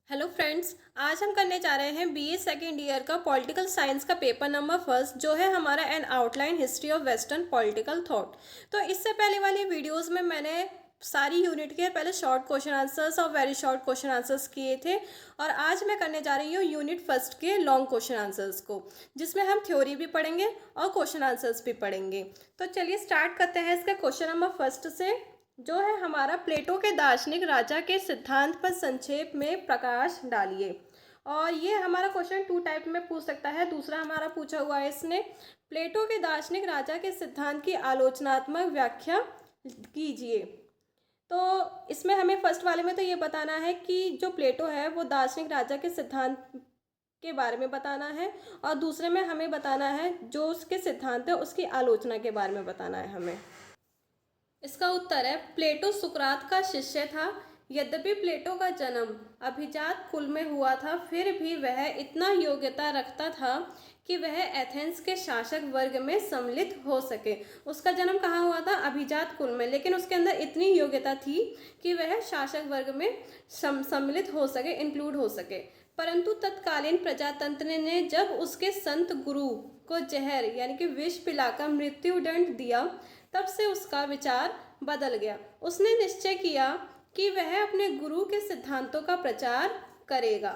Hello friends, आज हम करने जा रहे हैं बीए सेकेंड ईयर का पॉलिटिकल साइंस का पेपर नंबर फर्स्ट, जो है हमारा N outline history of western political thought. तो इससे पहले वाली वीडियोस में मैंने सारी यूनिट के पहले शॉर्ट क्वेश्चन आंसर्स और वेरी शॉर्ट क्वेश्चन आंसर्स किए थे, और आज मैं करने जा रही हूँ यूनिट फर्स्ट के लॉन्ग क्वेश्चन आंसर्स को, जिसमें हम थ्योरी भी पढ़ेंगे और क्वेश्चन आंसर्स भी पढ़ेंगे। तो चलिए स्टार्ट करते हैं इसका क्वेश्चन नंबर फर्स्ट से, जो है हमारा प्लेटो के दार्शनिक राजा के सिद्धांत पर संक्षेप में प्रकाश डालिए। और ये हमारा क्वेश्चन टू टाइप में पूछ सकता है। दूसरा हमारा पूछा हुआ है इसने, प्लेटो के दार्शनिक राजा के सिद्धांत की आलोचनात्मक व्याख्या कीजिए। तो इसमें हमें फर्स्ट वाले में तो ये बताना है कि जो प्लेटो है वो दार्शनिक राजा के सिद्धांत के बारे में बताना है, और दूसरे में हमें बताना है जो उसके सिद्धांत है उसकी आलोचना के बारे में बताना है हमें। इसका उत्तर है प्लेटो सुकरात का शिष्य था। यद्यपि प्लेटो का जन्म अभिजात कुल में हुआ था, फिर भी वह इतना योग्यता रखता था कि वह एथेंस के शासक वर्ग में सम्मिलित हो सके। उसका जन्म कहाँ हुआ था? अभिजात कुल में, लेकिन उसके अंदर इतनी योग्यता थी कि वह शासक वर्ग में सम्मिलित हो सके, इंक्लूड हो सके। परंतु तत्कालीन प्रजातंत्र ने जब उसके संत गुरु को जहर यानी कि विष पिलाकर मृत्युदंड दिया, तब से उसका विचार बदल गया। उसने निश्चय किया कि वह अपने गुरु के सिद्धांतों का प्रचार करेगा।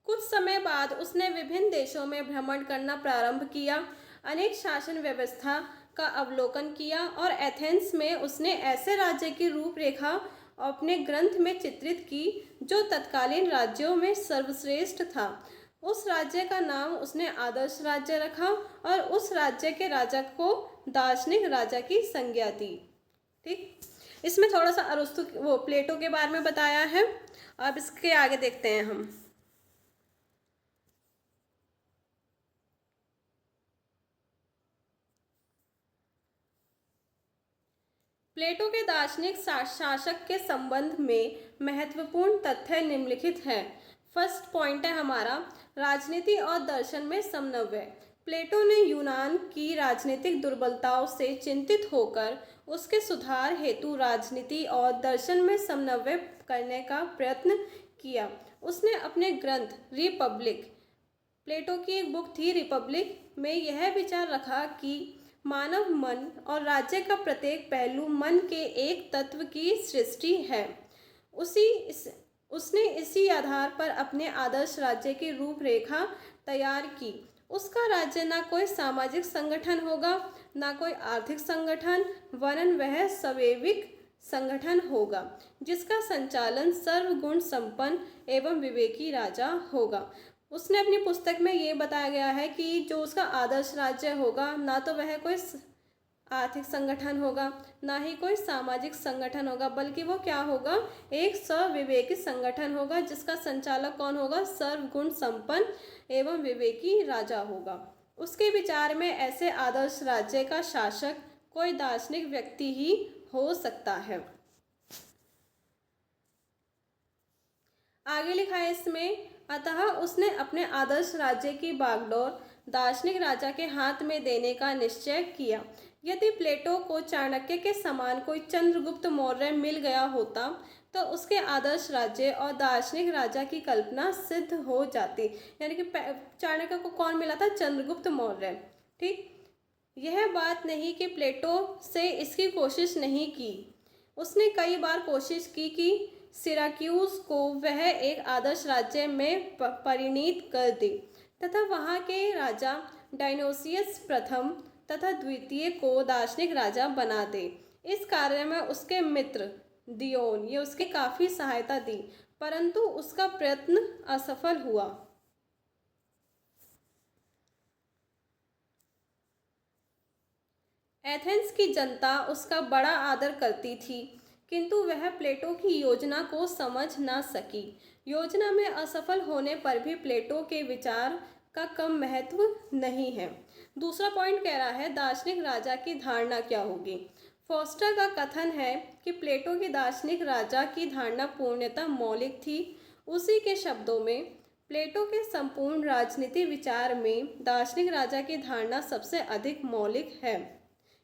कुछ समय बाद उसने विभिन्न देशों में भ्रमण करना प्रारंभ किया, अनेक शासन व्यवस्था का अवलोकन किया, और एथेंस में उसने ऐसे राज्य की रूपरेखा अपने ग्रंथ में चित्रित की जो तत्कालीन राज्यों में सर्वश्रेष्ठ था। उस राज्य का नाम उसने आदर्श राज्य रखा, और उस राज्य के राजा को दार्शनिक राजा की संज्ञा दी। ठीक, इसमें थोड़ा सा अरस्तु वो प्लेटो के बारे में बताया है। अब इसके आगे देखते हैं हम। प्लेटो के दार्शनिक शासक के संबंध में महत्वपूर्ण तथ्य निम्नलिखित हैं। फर्स्ट पॉइंट है हमारा, राजनीति और दर्शन में समन्वय। प्लेटो ने यूनान की राजनीतिक दुर्बलताओं से चिंतित होकर उसके सुधार हेतु राजनीति और दर्शन में समन्वय करने का प्रयत्न किया। उसने अपने ग्रंथ रिपब्लिक, प्लेटो की एक बुक थी रिपब्लिक, में यह विचार रखा कि मानव मन और राज्य का प्रत्येक पहलू मन के एक तत्व की सृष्टि है। उसने इसी आधार पर अपने आदर्श राज्य की रूपरेखा तैयार की। उसका राज्य ना कोई सामाजिक संगठन होगा, ना कोई आर्थिक संगठन, वरन वह स्वैविक संगठन होगा जिसका संचालन सर्वगुण संपन्न एवं विवेकी राजा होगा। उसने अपनी पुस्तक में ये बताया गया है कि जो उसका आदर्श राज्य होगा, ना तो वह कोई आर्थिक संगठन होगा, ना ही कोई सामाजिक संगठन होगा, बल्कि वो क्या होगा? एक स्वविवेकी संगठन होगा जिसका संचालक कौन होगा? सर्वगुण संपन्न एवं विवेकी राजा होगा। उसके विचार में ऐसे आदर्श राज्य का शासक कोई दार्शनिक व्यक्ति ही हो सकता है। आगे लिखा है इसमें, अतः उसने अपने आदर्श राज्य की बागडोर दार्शनिक राजा के हाथ में देने का निश्चय किया। यदि प्लेटो को चाणक्य के समान कोई चंद्रगुप्त मौर्य मिल गया होता तो उसके आदर्श राज्य और दार्शनिक राजा की कल्पना सिद्ध हो जाती। यानी कि चाणक्य को कौन मिला था? चंद्रगुप्त मौर्य। ठीक, यह बात नहीं कि प्लेटो से इसकी कोशिश नहीं की। उसने कई बार कोशिश की कि सिराक्यूज को वह एक आदर्श राज्य में परिणित कर दे तथा वहाँ के राजा डायनोसियस प्रथम तथा द्वितीय को दार्शनिक राजा बना दे। इस कार्य में उसके मित्र दियोन ये उसकी काफ़ी सहायता दी, परंतु उसका प्रयत्न असफल हुआ। एथेंस की जनता उसका बड़ा आदर करती थी, किंतु वह प्लेटो की योजना को समझ न सकी। योजना में असफल होने पर भी प्लेटो के विचार का कम महत्व नहीं है। दूसरा पॉइंट कह रहा है दार्शनिक राजा की धारणा क्या होगी। फोस्टर का कथन है कि प्लेटो की दार्शनिक राजा की धारणा पूर्णतः मौलिक थी। उसी के शब्दों में, प्लेटो के संपूर्ण राजनीति विचार में दार्शनिक राजा की धारणा सबसे अधिक मौलिक है।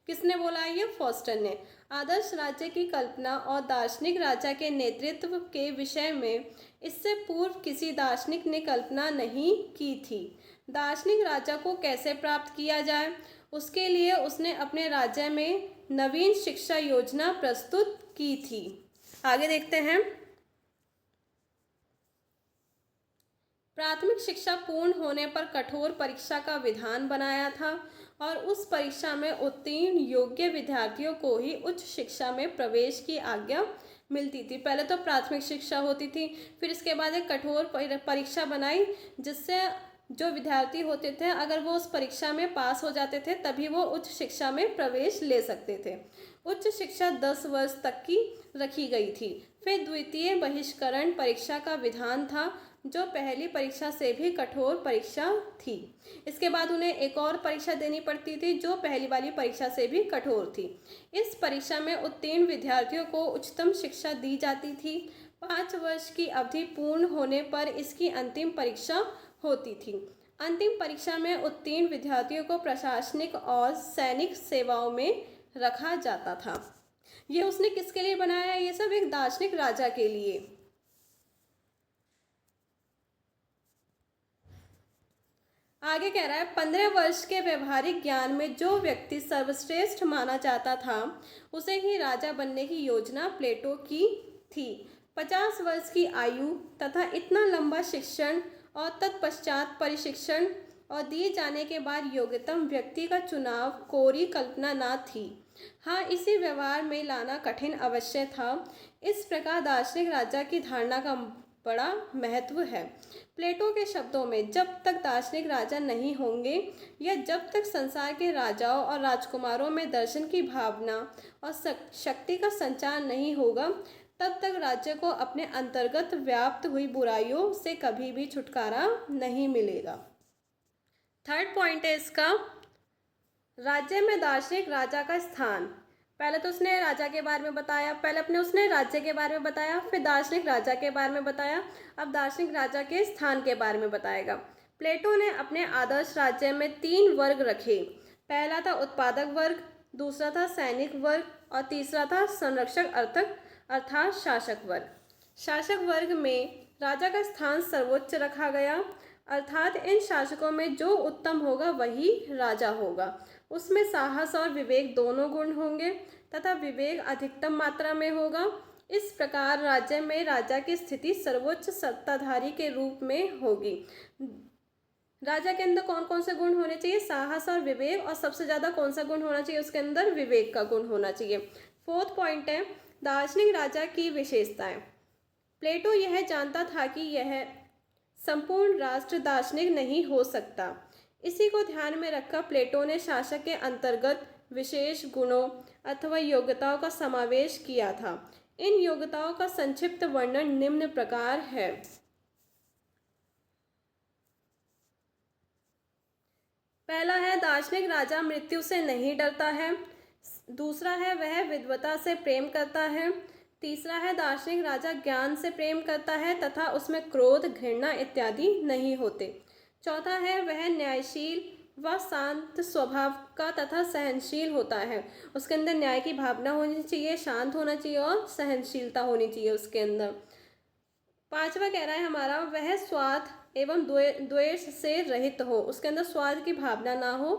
किसने बोला है? ये फॉस्टर ने। आदर्श राज्य की कल्पना और दार्शनिक राजा के नेतृत्व के विषय में इससे पूर्व किसी दार्शनिक ने कल्पना नहीं की थी। दार्शनिक राजा को कैसे प्राप्त किया जाए, उसके लिए उसने अपने राज्य में नवीन शिक्षा योजना प्रस्तुत की थी। आगे देखते हैं। प्राथमिक शिक्षा पूर्ण होने पर कठोर परीक्षा का विधान बनाया था और उस परीक्षा में उत्तीर्ण योग्य विद्यार्थियों को ही उच्च शिक्षा में प्रवेश की आज्ञा मिलती थी। पहले तो प्राथमिक शिक्षा होती थी, फिर इसके बाद एक कठोर परीक्षा बनाई जिससे जो विद्यार्थी होते थे अगर वो उस परीक्षा में पास हो जाते थे तभी वो उच्च शिक्षा में प्रवेश ले सकते थे। उच्च शिक्षा 10 वर्ष तक की रखी गई थी। फिर द्वितीय बहिष्करण परीक्षा का विधान था जो पहली परीक्षा से भी कठोर परीक्षा थी। इसके बाद उन्हें एक और परीक्षा देनी पड़ती थी जो पहली वाली परीक्षा से भी कठोर थी। इस परीक्षा में उत्तीर्ण विद्यार्थियों को उच्चतम शिक्षा दी जाती थी। 5 वर्ष की अवधि पूर्ण होने पर इसकी अंतिम परीक्षा होती थी। अंतिम परीक्षा में उत्तीर्ण विद्यार्थियों को प्रशासनिक और सैनिक सेवाओं में रखा जाता था। ये उसने किसके लिए बनाया? ये सब एक दार्शनिक राजा के लिए। आगे कह रहा है 15 वर्ष के व्यवहारिक ज्ञान में जो व्यक्ति सर्वश्रेष्ठ माना जाता था उसे ही राजा बनने की योजना प्लेटो की थी। 50 वर्ष की आयु तथा इतना लंबा शिक्षण और तत्पश्चात प्रशिक्षण और दिए जाने के बाद योग्यतम व्यक्ति का चुनाव कोरी कल्पना न थी। हाँ, इसी व्यवहार में लाना कठिन अवश्य था। इस प्रकार दार्शनिक राजा की धारणा का बड़ा महत्व है। प्लेटो के शब्दों में जब तक दार्शनिक राजा नहीं होंगे या जब तक संसार के राजाओं और राजकुमारों में दर्शन की भावना और शक्ति का संचार नहीं होगा तब तक राज्य को अपने अंतर्गत व्याप्त हुई बुराइयों से कभी भी छुटकारा नहीं मिलेगा। थर्ड पॉइंट है इसका, राज्य में दार्शनिक राजा का स्थान। पहले तो उसने राज्य के बारे में बताया, उसने राज्य के बारे में बताया, फिर दार्शनिक राजा के बारे में बताया, अब दार्शनिक राजा के स्थान के बारे में बताएगा। प्लेटो ने अपने आदर्श राज्य में 3 वर्ग रखे। पहला था उत्पादक वर्ग, दूसरा था सैनिक वर्ग और तीसरा था संरक्षक अर्थात शासक वर्ग। शासक वर्ग में राजा का स्थान सर्वोच्च रखा गया, अर्थात इन शासकों में जो उत्तम होगा वही राजा होगा। उसमें साहस और विवेक दोनों गुण होंगे तथा विवेक अधिकतम मात्रा में होगा। इस प्रकार राज्य में राजा की स्थिति सर्वोच्च सत्ताधारी के रूप में होगी। राजा के अंदर कौन कौन से गुण होने चाहिए? साहस और विवेक, और सबसे ज़्यादा कौन सा गुण होना चाहिए? उसके अंदर विवेक का गुण होना चाहिए। 4th पॉइंट है दार्शनिक राजा की विशेषताएं। प्लेटो यह जानता था कि यह संपूर्ण राष्ट्र दार्शनिक नहीं हो सकता। इसी को ध्यान में रखकर प्लेटो ने शासक के अंतर्गत विशेष गुणों अथवा योग्यताओं का समावेश किया था। इन योग्यताओं का संक्षिप्त वर्णन निम्न प्रकार है। पहला है दार्शनिक राजा मृत्यु से नहीं डरता है। दूसरा है वह विद्वता से प्रेम करता है। तीसरा है दार्शनिक राजा ज्ञान से प्रेम करता है तथा उसमें क्रोध, घृणा इत्यादि नहीं होते। चौथा है वह न्यायशील व शांत स्वभाव का तथा सहनशील होता है। उसके अंदर न्याय की भावना होनी चाहिए, शांत होना चाहिए और सहनशीलता होनी चाहिए उसके अंदर। 5वां कह रहा है हमारा वह स्वार्थ एवं द्वेष से रहित हो, उसके अंदर स्वार्थ की भावना ना हो।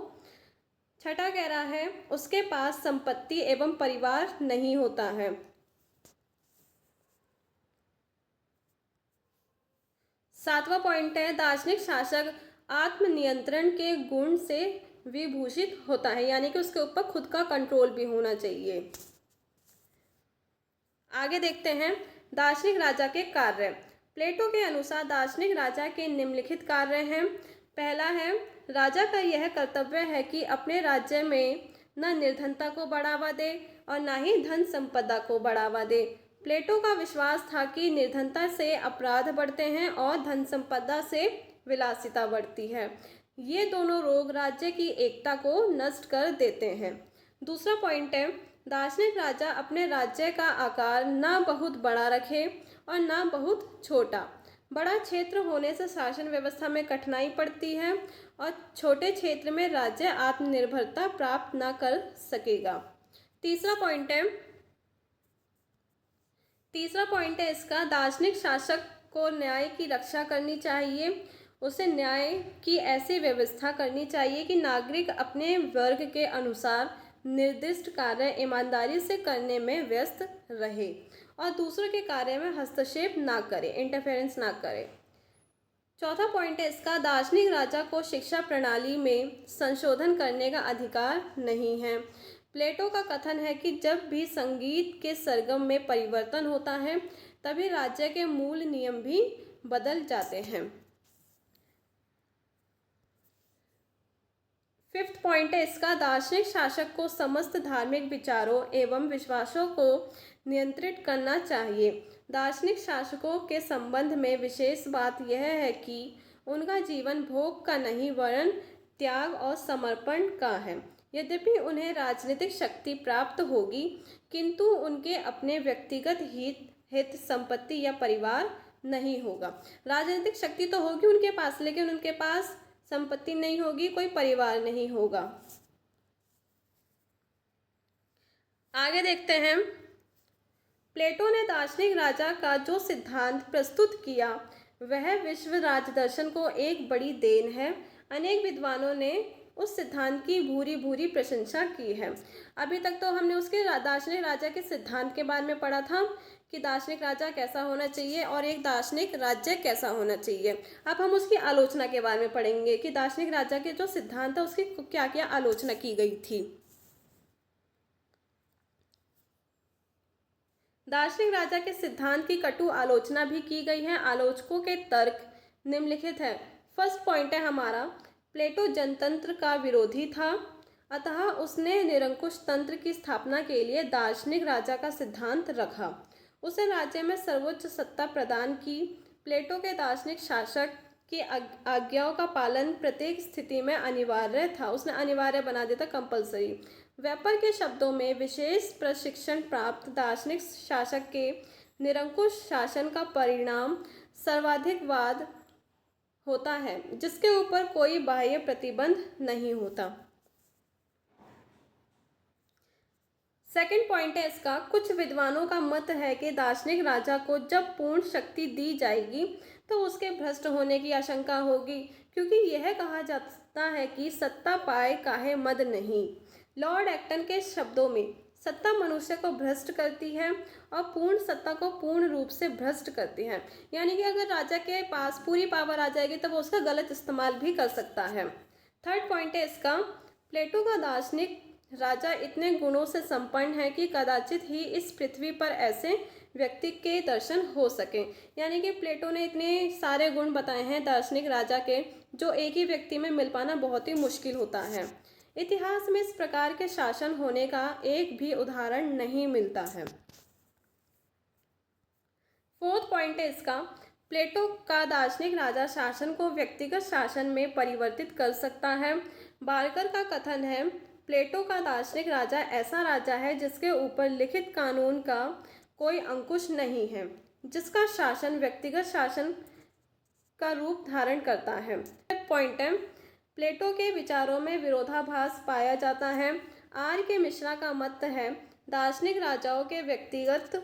6ठा कह रहा है उसके पास संपत्ति एवं परिवार नहीं होता है। 7वां पॉइंट है दार्शनिक शासक आत्मनियंत्रण के गुण से विभूषित होता है, यानी कि उसके ऊपर खुद का कंट्रोल भी होना चाहिए। आगे देखते हैं दार्शनिक राजा के कार्य। प्लेटो के अनुसार दार्शनिक राजा के निम्नलिखित कार्य हैं। पहला है राजा का यह कर्तव्य है कि अपने राज्य में न निर्धनता को बढ़ावा दे और न ही धन संपदा को बढ़ावा दे। प्लेटो का विश्वास था कि निर्धनता से अपराध बढ़ते हैं और धन संपदा से विलासिता बढ़ती है। ये दोनों रोग राज्य की एकता को नष्ट कर देते हैं। दूसरा पॉइंट है दार्शनिक राजा अपने राज्य का आकार न बहुत बड़ा रखे और न बहुत छोटा। बड़ा क्षेत्र होने से शासन व्यवस्था में कठिनाई पड़ती है और छोटे क्षेत्र में राज्य आत्मनिर्भरता प्राप्त ना कर सकेगा। तीसरा पॉइंट है इसका, दार्शनिक शासक को न्याय की रक्षा करनी चाहिए। उसे न्याय की ऐसी व्यवस्था करनी चाहिए कि नागरिक अपने वर्ग के अनुसार निर्दिष्ट कार्य ईमानदारी से करने में व्यस्त रहे और दूसरों के कार्य में हस्तक्षेप ना करे, इंटरफेरेंस ना करे। चौथा पॉइंट है इसका, दार्शनिक राजा को शिक्षा प्रणाली में संशोधन करने का अधिकार नहीं है। प्लेटो का कथन है कि जब भी संगीत के सरगम में परिवर्तन होता है तभी राज्य के मूल नियम भी बदल जाते हैं। फिफ्थ पॉइंट है इसका, दार्शनिक शासक को समस्त धार्मिक विचारों एवं विश्वासों को नियंत्रित करना चाहिए। दार्शनिक शासकों के संबंध में विशेष बात यह है कि उनका जीवन भोग का नहीं वरन त्याग और समर्पण का है। यद्यपि उन्हें राजनीतिक शक्ति प्राप्त होगी किंतु उनके अपने व्यक्तिगत हित संपत्ति या परिवार नहीं होगा। राजनीतिक शक्ति तो होगी उनके पास, लेकिन उनके पास संपत्ति नहीं होगी, कोई परिवार नहीं होगा। आगे देखते हैं। प्लेटो ने दार्शनिक राजा का जो सिद्धांत प्रस्तुत किया वह विश्व राजदर्शन को एक बड़ी देन है। अनेक विद्वानों ने उस सिद्धांत की भूरी भूरी प्रशंसा की है। अभी तक तो हमने उसके दार्शनिक राजा के सिद्धांत के बारे में पढ़ा था कि दार्शनिक राजा कैसा होना चाहिए और एक दार्शनिक राज्य कैसा होना चाहिए। अब हम उसकी आलोचना के बारे में पढ़ेंगे कि दार्शनिक राजा के जो सिद्धांत है उसकी क्या क्या आलोचना की गई थी। दार्शनिक राजा के सिद्धांत की कटु आलोचना भी की गई है। आलोचकों के तर्क निम्नलिखित है। फर्स्ट पॉइंट है हमारा, प्लेटो जनतंत्र का विरोधी था, अतः उसने निरंकुश तंत्र की स्थापना के लिए दार्शनिक राजा का सिद्धांत रखा। उसे राज्य में सर्वोच्च सत्ता प्रदान की। प्लेटो के दार्शनिक शासक की आज्ञाओं का पालन प्रत्येक स्थिति में अनिवार्य था। उसने अनिवार्य बना दिया था, कंपलसरी। वेपर के शब्दों में विशेष प्रशिक्षण प्राप्त दार्शनिक शासक के निरंकुश शासन का परिणाम सर्वाधिकवाद होता है जिसके ऊपर कोई बाह्य प्रतिबंध नहीं होता। सेकंड पॉइंट है इसका, कुछ विद्वानों का मत है कि दार्शनिक राजा को जब पूर्ण शक्ति दी जाएगी तो उसके भ्रष्ट होने की आशंका होगी, क्योंकि यह कहा जाता है कि सत्ता पाए काहे मद नहीं। लॉर्ड एक्टन के शब्दों में सत्ता मनुष्य को भ्रष्ट करती है और पूर्ण सत्ता को पूर्ण रूप से भ्रष्ट करती है। यानी कि अगर राजा के पास पूरी पावर आ जाएगी तो वो उसका गलत इस्तेमाल भी कर सकता है। थर्ड पॉइंट है इसका, प्लेटो का दार्शनिक राजा इतने गुणों से संपन्न है कि कदाचित ही इस पृथ्वी पर ऐसे व्यक्ति के दर्शन हो सके। यानी कि प्लेटो ने इतने सारे गुण बताए हैं दार्शनिक राजा के, जो एक ही व्यक्ति में मिल पाना बहुत ही मुश्किल होता है। इतिहास में इस प्रकार के शासन होने का एक भी उदाहरण नहीं मिलता है। फोर्थ पॉइंट है इसका, प्लेटो का दार्शनिक राजा शासन को व्यक्तिगत शासन में परिवर्तित कर सकता है। बार्कर का कथन है, प्लेटो का दार्शनिक राजा ऐसा राजा है जिसके ऊपर लिखित कानून का कोई अंकुश नहीं है, जिसका शासन व्यक्तिगत शासन का रूप धारण करता है। पॉइंट है, प्लेटो के विचारों में विरोधाभास पाया जाता है। आर के मिश्रा का मत है, दार्शनिक राजाओं के व्यक्तिगत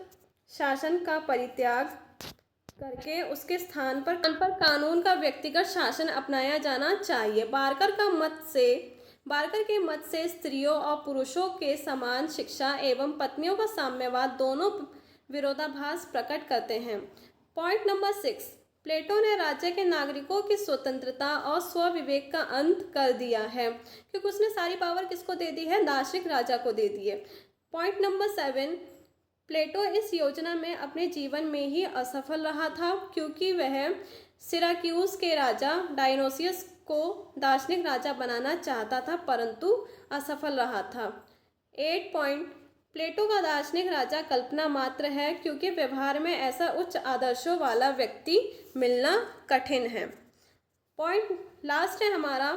शासन का परित्याग करके उसके स्थान पर कानून का व्यक्तिगत शासन अपनाया जाना चाहिए। बार्कर के मत से स्त्रियों और पुरुषों के समान शिक्षा एवं पत्नियों का साम्यवाद दोनों विरोधाभास प्रकट करते हैं। पॉइंट नंबर 6, प्लेटो ने राज्य के नागरिकों की स्वतंत्रता और स्वविवेक का अंत कर दिया है, क्योंकि उसने सारी पावर किसको दे दी है, दार्शनिक राजा को दे दी है। पॉइंट नंबर 7, प्लेटो इस योजना में अपने जीवन में ही असफल रहा था, क्योंकि वह सिराक्यूज के राजा डायनोसियस को दार्शनिक राजा बनाना चाहता था परंतु असफल रहा था। 8 पॉइंट, प्लेटो का दार्शनिक राजा कल्पना मात्र है, क्योंकि व्यवहार में ऐसा उच्च आदर्शों वाला व्यक्ति मिलना कठिन है। पॉइंट लास्ट है हमारा,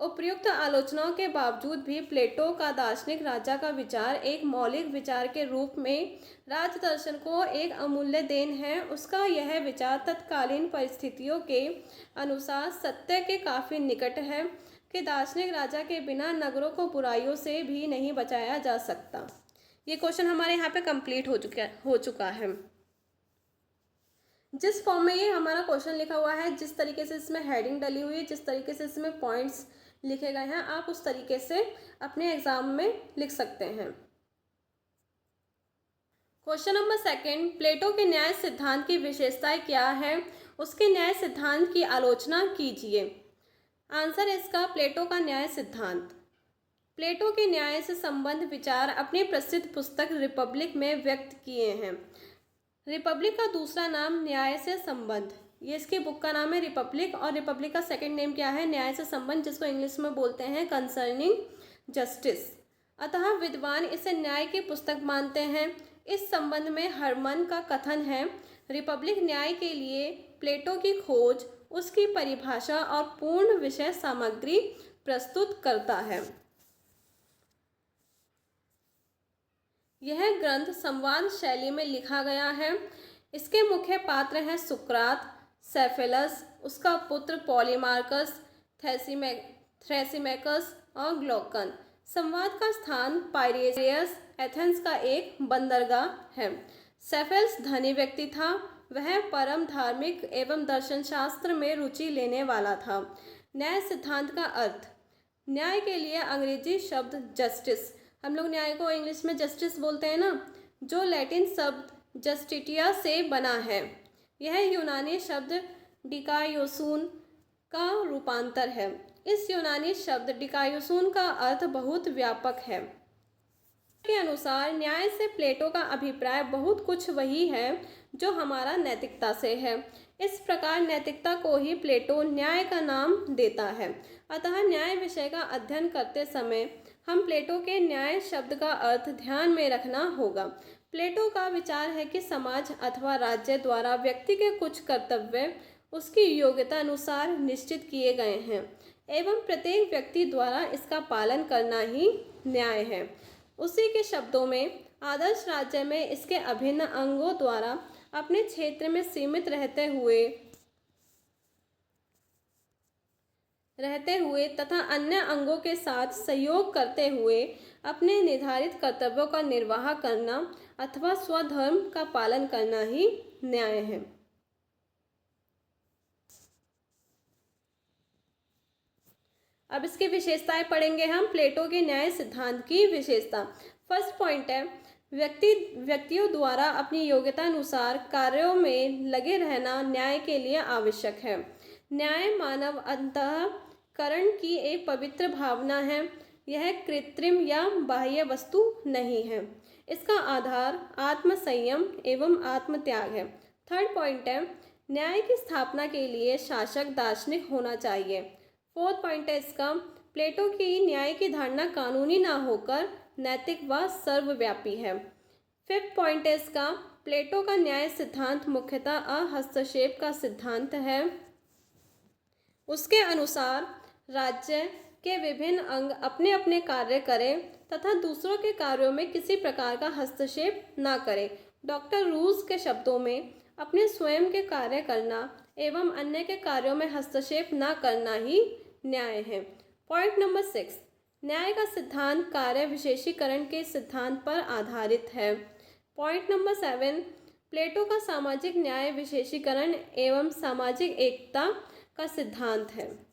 उपर्युक्त आलोचनाओं के बावजूद भी प्लेटो का दार्शनिक राजा का विचार एक मौलिक विचार के रूप में राजदर्शन को एक अमूल्य देन है। उसका यह विचार तत्कालीन परिस्थितियों के अनुसार सत्य के काफ़ी निकट है कि दार्शनिक राजा के बिना नगरों को बुराइयों से भी नहीं बचाया जा सकता। ये क्वेश्चन हमारे यहाँ पे कंप्लीट हो चुका है। जिस फॉर्म में ये हमारा क्वेश्चन लिखा हुआ है, जिस तरीके से इसमें हेडिंग डली हुई है, जिस तरीके से इसमें पॉइंट्स लिखे गए हैं, आप उस तरीके से अपने एग्जाम में लिख सकते हैं। क्वेश्चन नंबर 2, प्लेटो के न्याय सिद्धांत की विशेषताएं क्या है, उसके न्याय सिद्धांत की आलोचना कीजिए। आंसर इसका प्लेटो का न्याय सिद्धांत। प्लेटो के न्याय से संबंध विचार अपनी प्रसिद्ध पुस्तक रिपब्लिक में व्यक्त किए हैं। रिपब्लिक का दूसरा नाम न्याय से संबंध, ये इसकी बुक का नाम है रिपब्लिक, और रिपब्लिक का सेकंड नेम क्या है, न्याय से संबंध, जिसको इंग्लिश में बोलते हैं कंसर्निंग जस्टिस। अतः विद्वान इसे न्याय की पुस्तक मानते हैं। इस संबंध में हरमन का कथन है, रिपब्लिक न्याय के लिए प्लेटो की खोज, उसकी परिभाषा और पूर्ण विषय सामग्री प्रस्तुत करता है। यह ग्रंथ संवाद शैली में लिखा गया है। इसके मुख्य पात्र हैं सुकरात, सेफेलस, उसका पुत्र पॉलीमार्कस, थ्रेसिमेकस और ग्लोकन। संवाद का स्थान पाइरेयस, एथेंस का एक बंदरगाह है। सेफेलस धनी व्यक्ति था। वह परम धार्मिक एवं दर्शन शास्त्र में रुचि लेने वाला था। न्याय सिद्धांत का अर्थ। न्याय के लिए अंग्रेजी शब्द जस्टिस, हम लोग न्याय को इंग्लिश में जस्टिस बोलते हैं ना, जो लैटिन शब्द जस्टिटिया से बना है। यह यूनानी शब्द डिकायोसून का रूपांतर है। इस यूनानी शब्द डिकायोसून का अर्थ बहुत व्यापक है। के अनुसार न्याय से प्लेटो का अभिप्राय बहुत कुछ वही है जो हमारा नैतिकता से है। इस प्रकार नैतिकता को ही प्लेटो न्याय का नाम देता है। अतः न्याय विषय का अध्ययन करते समय हम प्लेटो के न्याय शब्द का अर्थ ध्यान में रखना होगा। प्लेटो का विचार है कि समाज अथवा राज्य द्वारा व्यक्ति के कुछ कर्तव्य उसकी योग्यता अनुसार निश्चित किए गए हैं एवं प्रत्येक व्यक्ति द्वारा इसका पालन करना ही न्याय है। उसी के शब्दों में आदर्श राज्य में इसके अभिन्न अंगों द्वारा अपने क्षेत्र में सीमित रहते हुए तथा अन्य अंगों के साथ सहयोग करते हुए अपने निर्धारित कर्तव्यों का निर्वाह करना अथवा स्वधर्म का पालन करना ही न्याय है। अब इसकी विशेषताएं पढ़ेंगे हम। प्लेटो के न्याय सिद्धांत की विशेषता। फर्स्ट पॉइंट है, व्यक्तियों द्वारा अपनी योग्यता अनुसार कार्यों में लगे रहना न्याय के लिए आवश्यक है। न्याय मानव अंतःकरण की एक पवित्र भावना है। यह कृत्रिम या बाह्य वस्तु नहीं है। इसका आधार आत्मसंयम एवं आत्मत्याग है। थर्ड पॉइंट है, न्याय की स्थापना के लिए शासक दार्शनिक होना चाहिए। फोर्थ पॉइंट है इसका, प्लेटो की न्याय की धारणा कानूनी ना होकर नैतिक व सर्वव्यापी है। फिफ्थ पॉइंट है इसका, प्लेटो का न्याय सिद्धांत मुख्यतः अहस्तक्षेप का सिद्धांत है। उसके अनुसार राज्य के विभिन्न अंग अपने अपने कार्य करें तथा दूसरों के कार्यों में किसी प्रकार का हस्तक्षेप ना करें। डॉक्टर रूस के शब्दों में, अपने स्वयं के कार्य करना एवं अन्य के कार्यों में हस्तक्षेप ना करना ही न्याय है। पॉइंट नंबर 6, न्याय का सिद्धांत कार्य विशेषीकरण के सिद्धांत पर आधारित है। पॉइंट नंबर 7, प्लेटो का सामाजिक न्याय विशेषीकरण एवं सामाजिक एकता का सिद्धांत है।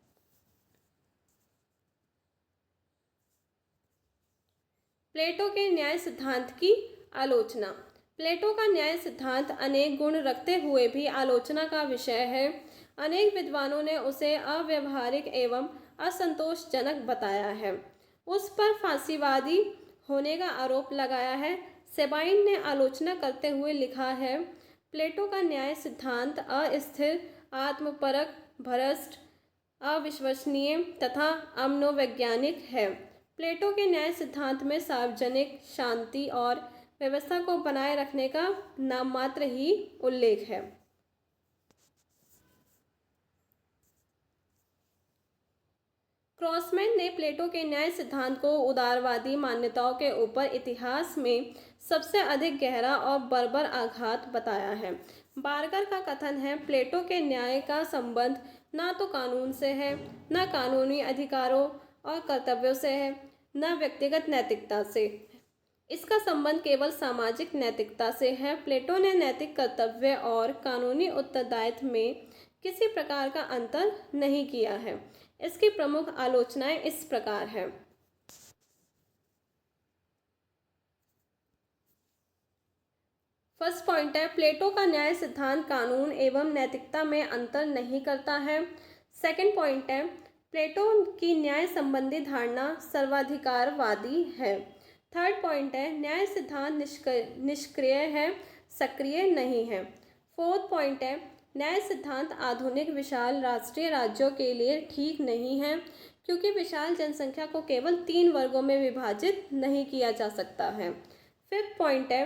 प्लेटो के न्याय सिद्धांत की आलोचना। प्लेटो का न्याय सिद्धांत अनेक गुण रखते हुए भी आलोचना का विषय है। अनेक विद्वानों ने उसे अव्यवहारिक एवं असंतोषजनक बताया है। उस पर फांसीवादी होने का आरोप लगाया है। सेबाइन ने आलोचना करते हुए लिखा है, प्लेटो का न्याय सिद्धांत अस्थिर, आत्मपरक, भ्रष्ट, अविश्वसनीय तथा अमनोवैज्ञानिक है। प्लेटो के न्याय सिद्धांत में सार्वजनिक शांति और व्यवस्था को बनाए रखने का नाममात्र ही उल्लेख है। क्रॉसमैन ने प्लेटो के न्याय सिद्धांत को उदारवादी मान्यताओं के ऊपर इतिहास में सबसे अधिक गहरा और बर्बर आघात बताया है। बार्गर का कथन है, प्लेटो के न्याय का संबंध ना तो कानून से है, न कानूनी अधिकारों और कर्तव्यों से है, न व्यक्तिगत नैतिकता से। इसका संबंध केवल सामाजिक नैतिकता से है। प्लेटो ने नैतिक कर्तव्य और कानूनी उत्तरदायित्व में किसी प्रकार का अंतर नहीं किया है। इसकी प्रमुख आलोचनाएं इस प्रकार हैं। फर्स्ट पॉइंट है, प्लेटो का न्याय सिद्धांत कानून एवं नैतिकता में अंतर नहीं करता है। सेकंड पॉइंट है, प्लेटो की न्याय संबंधी धारणा सर्वाधिकारवादी है। थर्ड पॉइंट है, न्याय सिद्धांत निष्क्रिय है, सक्रिय नहीं है। फोर्थ पॉइंट है, न्याय सिद्धांत आधुनिक विशाल राष्ट्रीय राज्यों के लिए ठीक नहीं है, क्योंकि विशाल जनसंख्या को केवल 3 वर्गों में विभाजित नहीं किया जा सकता है। फिफ्थ पॉइंट है,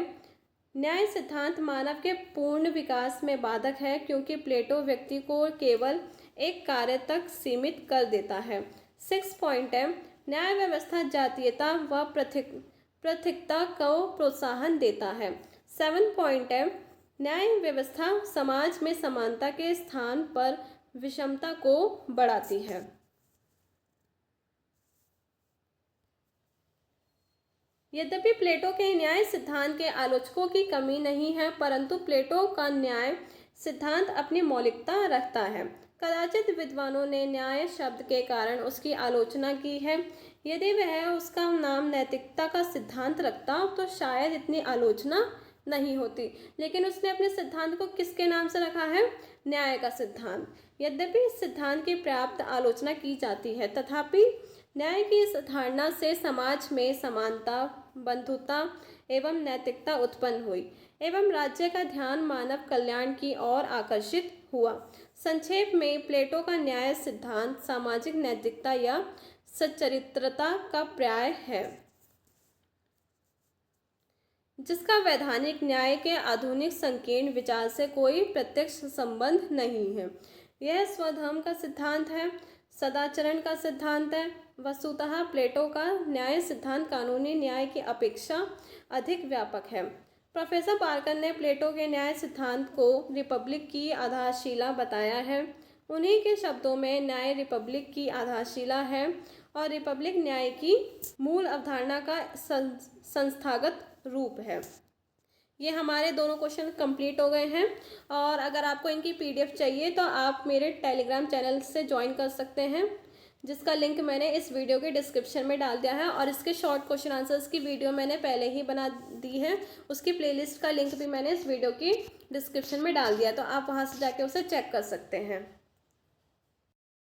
न्याय सिद्धांत मानव के पूर्ण विकास में बाधक है, क्योंकि प्लेटो व्यक्ति को केवल एक कार्य तक सीमित कर देता है। सिक्स पॉइंट है, न्याय व्यवस्था जातीयता व पृथकता को प्रोत्साहन देता है। सेवन पॉइंट है, न्याय व्यवस्था समाज में समानता के स्थान पर विषमता को बढ़ाती है। यद्यपि प्लेटो के न्याय सिद्धांत के आलोचकों की कमी नहीं है, परंतु प्लेटो का न्याय सिद्धांत अपनी मौलिकता रखता है। कदाचित विद्वानों ने न्याय शब्द के कारण उसकी आलोचना की है। यदि वह उसका नाम नैतिकता का सिद्धांत रखता तो शायद इतनी आलोचना नहीं होती, लेकिन उसने अपने सिद्धांत को किसके नाम से रखा है? न्याय का सिद्धांत। यद्यपि इस सिद्धांत की पर्याप्त आलोचना की जाती है, तथापि न्याय की इस धारणा से समाज में समानता, बंधुता एवं नैतिकता उत्पन्न हुई एवं राज्य का ध्यान मानव कल्याण की ओर आकर्षित हुआ। संक्षेप में, प्लेटो का न्याय सिद्धांत सामाजिक नैतिकता या सच्चरित्रता का पर्याय है, जिसका वैधानिक न्याय के आधुनिक संकीर्ण विचार से कोई प्रत्यक्ष संबंध नहीं है। यह स्वधर्म का सिद्धांत है, सदाचरण का सिद्धांत है। वस्तुतः प्लेटो का न्याय सिद्धांत कानूनी न्याय की अपेक्षा अधिक व्यापक है। प्रोफेसर बार्कर ने प्लेटो के न्याय सिद्धांत को रिपब्लिक की आधारशिला बताया है। उन्हीं के शब्दों में, न्याय रिपब्लिक की आधारशिला है और रिपब्लिक न्याय की मूल अवधारणा का संस्थागत रूप है। ये हमारे दोनों क्वेश्चन कंप्लीट हो गए हैं, और अगर आपको इनकी PDF चाहिए तो आप मेरे टेलीग्राम चैनल से ज्वाइन कर सकते हैं, जिसका लिंक मैंने इस वीडियो के डिस्क्रिप्शन में डाल दिया है। और इसके शॉर्ट क्वेश्चन आंसर्स की वीडियो मैंने पहले ही बना दी है, उसकी प्लेलिस्ट का लिंक भी मैंने इस वीडियो की डिस्क्रिप्शन में डाल दिया, तो आप वहाँ से जाके उसे चेक कर सकते हैं।